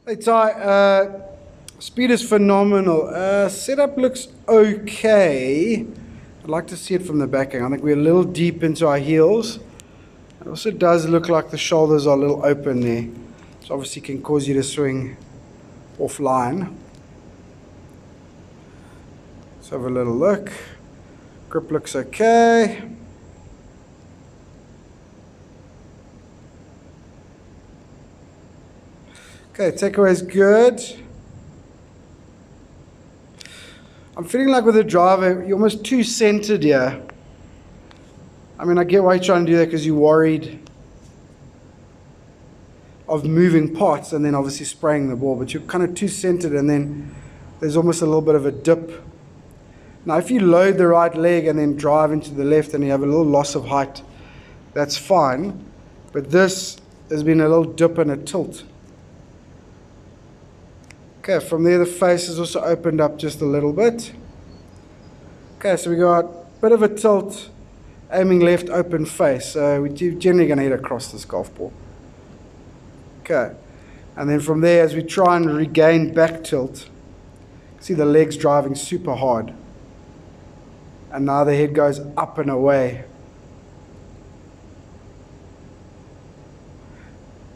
Hey Ty, speed is phenomenal. Setup looks okay. I'd like to see it from the back end. I think we're a little deep into our heels. It also does look like the shoulders are a little open there. So obviously can cause you to swing offline. Let's have a little look. Grip looks okay. Okay, takeaway is good. I'm feeling like with the driver, you're almost too centered here. I mean, I get why you're trying to do that because you're worried of moving parts and then obviously spraying the ball, but you're kind of too centered and then there's almost a little bit of a dip. Now, if you load the right leg and then drive into the left and you have a little loss of height, that's fine. But this has been a little dip and a tilt. Okay, from there the face has also opened up just a little bit. Okay, so we got a bit of a tilt, aiming left, open face. So we're generally going to hit across this golf ball. Okay, and then from there, as we try and regain back tilt, see the legs driving super hard. And now the head goes up and away.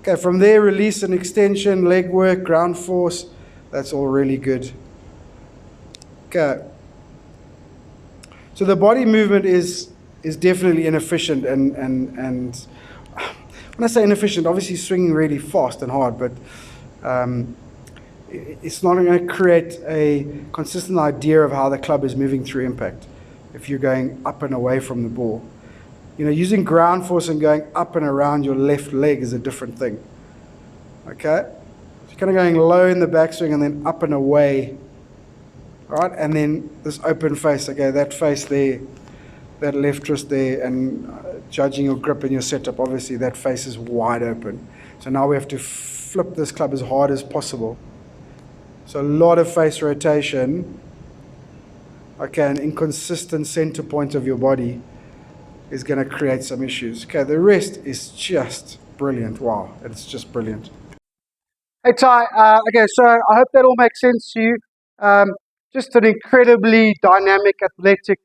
Okay, from there, release and extension, leg work, ground force. That's all really good. Okay. So the body movement is definitely inefficient and when I say inefficient, obviously swinging really fast and hard, but it's not going to create a consistent idea of how the club is moving through impact if you're going up and away from the ball. You know, using ground force and going up and around your left leg is a different thing. Okay? So you're kind of going low in the backswing and then up and away. All right? And then this open face. Okay, that face there, that left wrist there, and judging your grip and your setup, obviously that face is wide open. So now we have to flip this club as hard as possible. So a lot of face rotation. Okay, an inconsistent center point of your body is going to create some issues. Okay, the rest is just brilliant. Wow, it's just brilliant. Hey Ty, okay, so I hope that all makes sense to you. Just an incredibly dynamic, athletic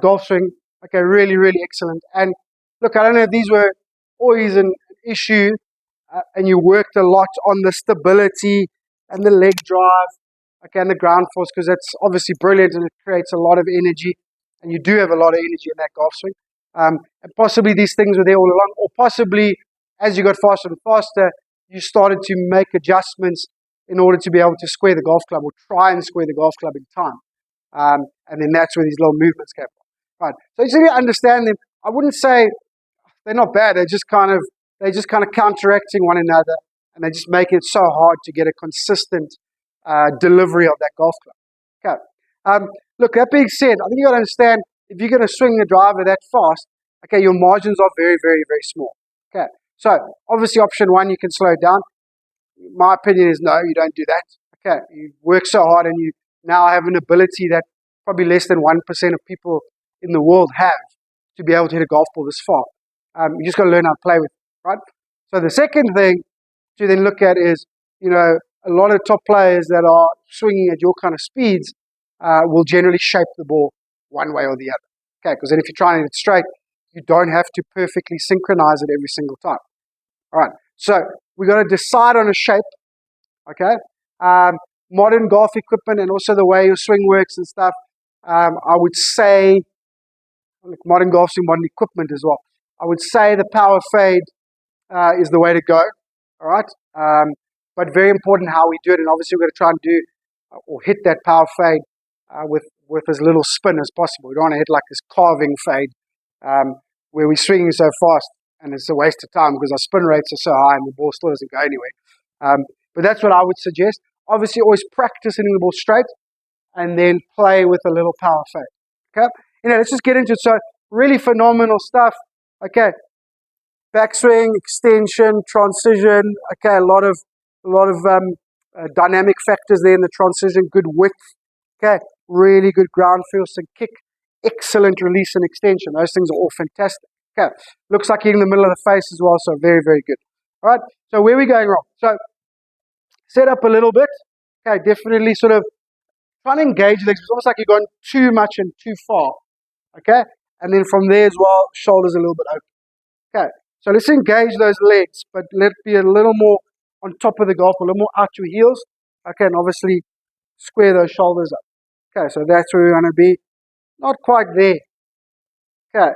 golf swing. Okay, really, really excellent. And look, I don't know if these were always an issue, and you worked a lot on the stability and the leg drive, okay, and the ground force, because that's obviously brilliant and it creates a lot of energy, and you do have a lot of energy in that golf swing. And possibly these things were there all along, or possibly as you got faster and faster, you started to make adjustments in order to be able to square the golf club or try and square the golf club in time. And then that's where these little movements came from. Right. So you need to understand them. I wouldn't say they're not bad. They're just kind of counteracting one another, and they just make it so hard to get a consistent delivery of that golf club. Okay. Look, that being said, I think you got to understand, if you're going to swing the driver that fast, okay, your margins are very, very, very small. Okay. So obviously option one, you can slow down. My opinion is no, you don't do that. Okay. You work so hard and you now have an ability that probably less than 1% of people in the world have to be able to hit a golf ball this far. You just got to learn how to play with it, right? So the second thing to then look at is, you know, a lot of top players that are swinging at your kind of speeds will generally shape the ball one way or the other. Okay, because then if you're trying to hit it straight, you don't have to perfectly synchronize it every single time. All right, so we got to decide on a shape. Okay, modern golf equipment and also the way your swing works and stuff. I would say, like modern golf swing, modern equipment as well. I would say the power fade is the way to go. All right, but very important how we do it, and obviously we're going to try and do or hit that power fade with as little spin as possible. We don't want to hit like this carving fade where we're swinging so fast and it's a waste of time because our spin rates are so high and the ball still doesn't go anywhere. But that's what I would suggest. Obviously, always practice hitting the ball straight and then play with a little power fade. Okay, let's just get into it. So really phenomenal stuff. Okay, backswing, extension, transition. Okay, a lot of dynamic factors there in the transition. Good width. Okay, really good ground force and kick. Excellent release and extension. Those things are all fantastic. Okay, looks like hitting the middle of the face as well, so very, very good. All right, so where are we going wrong? So set up a little bit. Okay, definitely sort of trying to engage legs. It's almost like you've gone too much and too far. Okay, and then from there as well, shoulders a little bit open. Okay, so let's engage those legs, but let it be a little more on top of the golf, a little more out your heels. Okay, and obviously square those shoulders up. Okay, so that's where we're going to be. Not quite there. Okay,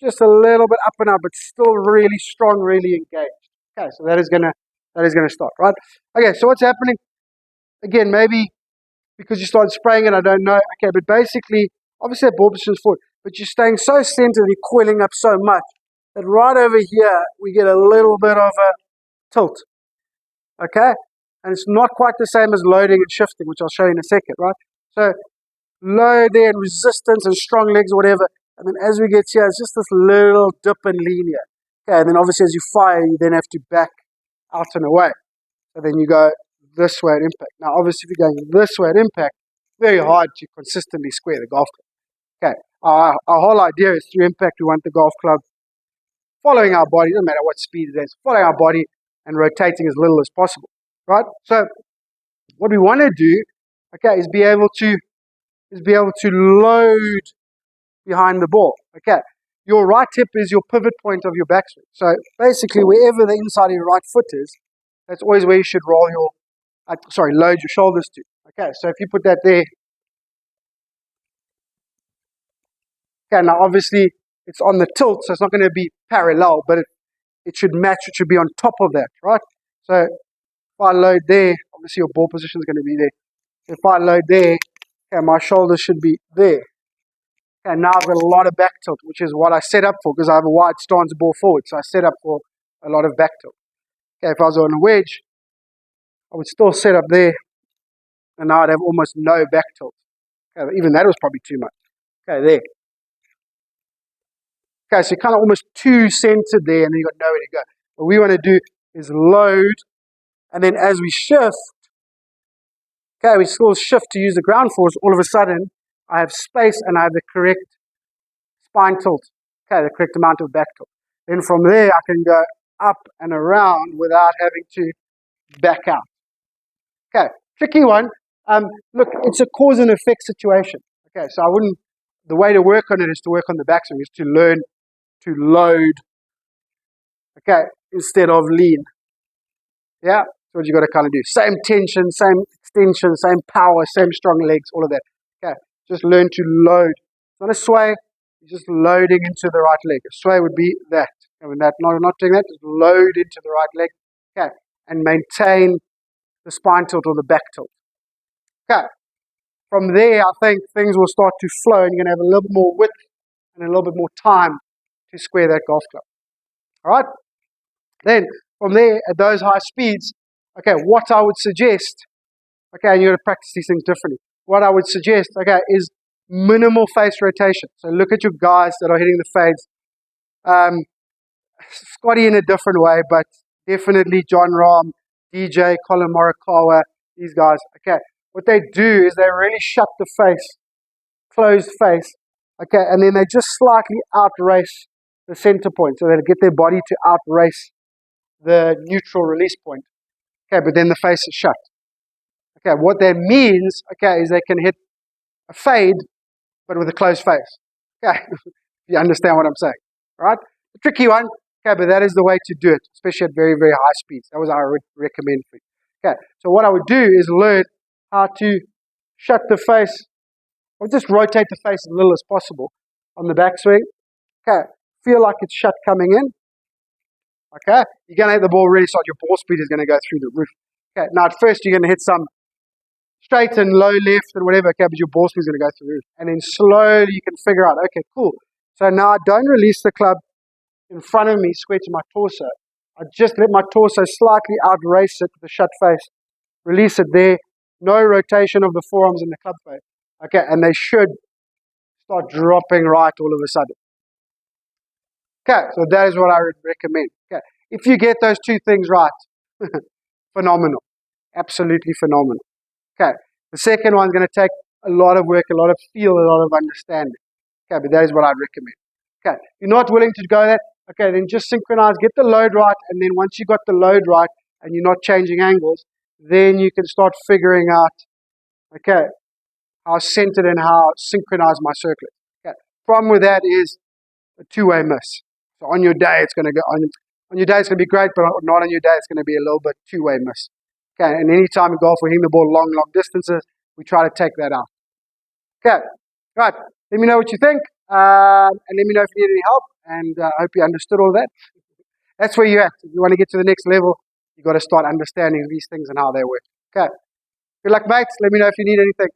just a little bit up and up, but still really strong, really engaged. Okay, so that is gonna start, right? Okay, so what's happening? Again, maybe because you started spraying it, I don't know. Okay, but basically, obviously that ball position is forward, but you're staying so centered, you're coiling up so much that right over here we get a little bit of a tilt. Okay, and it's not quite the same as loading and shifting, which I'll show you in a second, right? So load there and resistance and strong legs or whatever. And then as we get here, it's just this little dip and lean here. Okay, and then obviously as you fire, you then have to back out and away. So then you go this way at impact. Now obviously if you're going this way at impact, very hard to consistently square the golf club. Okay, our whole idea is through impact we want the golf club following our body, no matter what speed it is, following our body and rotating as little as possible, right? So what we want to do, okay, is be able to load behind the ball. Okay, your right hip is your pivot point of your backswing. So basically, wherever the inside of your right foot is, that's always where you should roll your, load your shoulders to. Okay, so if you put that there, okay, now obviously it's on the tilt, so it's not going to be parallel, but it should match, it should be on top of that, right? So if I load there, obviously your ball position is going to be there. If I load there, okay, my shoulders should be there. Okay, now I've got a lot of back tilt, which is what I set up for because I have a wide stance ball forward. So I set up for a lot of back tilt. Okay, if I was on a wedge, I would still set up there, and now I'd have almost no back tilt. Okay, even that was probably too much. Okay, there. Okay, so you're kind of almost too centered there, and then you've got nowhere to go. What we want to do is load, and then as we shift, okay, we still shift to use the ground force, all of a sudden, I have space and I have the correct spine tilt. Okay, the correct amount of back tilt. Then from there, I can go up and around without having to back out. Okay, tricky one. Look, it's a cause and effect situation. Okay, so the way to work on it is to work on the backswing, is to learn to load, okay, instead of lean. Yeah, that's what you got to kind of do. Same tension, same extension, same power, same strong legs, all of that. Okay, just learn to load. It's not a sway, you're just loading into the right leg. A sway would be that. And when not doing that, just load into the right leg. Okay, and maintain the spine tilt or the back tilt. Okay, from there, I think things will start to flow and you're going to have a little bit more width and a little bit more time to square that golf club. All right? Then, from there, at those high speeds, okay, what I would suggest, okay, and you've got to practice these things differently. What I would suggest, okay, is minimal face rotation. So look at your guys that are hitting the fades. Scotty in a different way, but definitely Jon Rahm, DJ, Colin Morikawa, these guys. Okay, what they do is they really shut the face, closed face, okay, and then they just slightly outrace the center point, so they get their body to outrace the neutral release point. Okay, but then the face is shut. Okay, what that means, okay, is they can hit a fade, but with a closed face. Okay, you understand what I'm saying, right? The tricky one, okay, but that is the way to do it, especially at very, very high speeds. That was what I would recommend for you. Okay, so what I would do is learn how to shut the face, or just rotate the face as little as possible on the backswing. Okay, feel like it's shut coming in. Okay, you're going to hit the ball really solid. Your ball speed is going to go through the roof. Okay, now at first you're going to hit some straight and low left and whatever, okay, but your ball speed is going to go through the roof. And then slowly you can figure out, okay, cool. So now I don't release the club in front of me, square to my torso. I just let my torso slightly outrace it with the shut face. Release it there. No rotation of the forearms in the club face. Okay, and they should start dropping right all of a sudden. Okay, so that is what I would recommend. Okay, if you get those two things right, phenomenal. Absolutely phenomenal. Okay, the second one is going to take a lot of work, a lot of feel, a lot of understanding. Okay, but that is what I'd recommend. Okay, if you're not willing to go that, okay, then just synchronize, get the load right, and then once you got the load right and you're not changing angles, then you can start figuring out, okay, how centered and how synchronized my circuit. Okay. Problem with that is a two-way miss. So on your day, it's going to go on your day, it's going to be great, but not on your day, it's going to be a little bit two-way miss. Okay, and anytime in golf we're hitting the ball long distances, we try to take that out. Okay, right. Let me know what you think, and let me know if you need any help. And I hope you understood all that. That's where you're at. If you want to get to the next level, you've got to start understanding these things and how they work. Okay. Good luck, mates. Let me know if you need anything.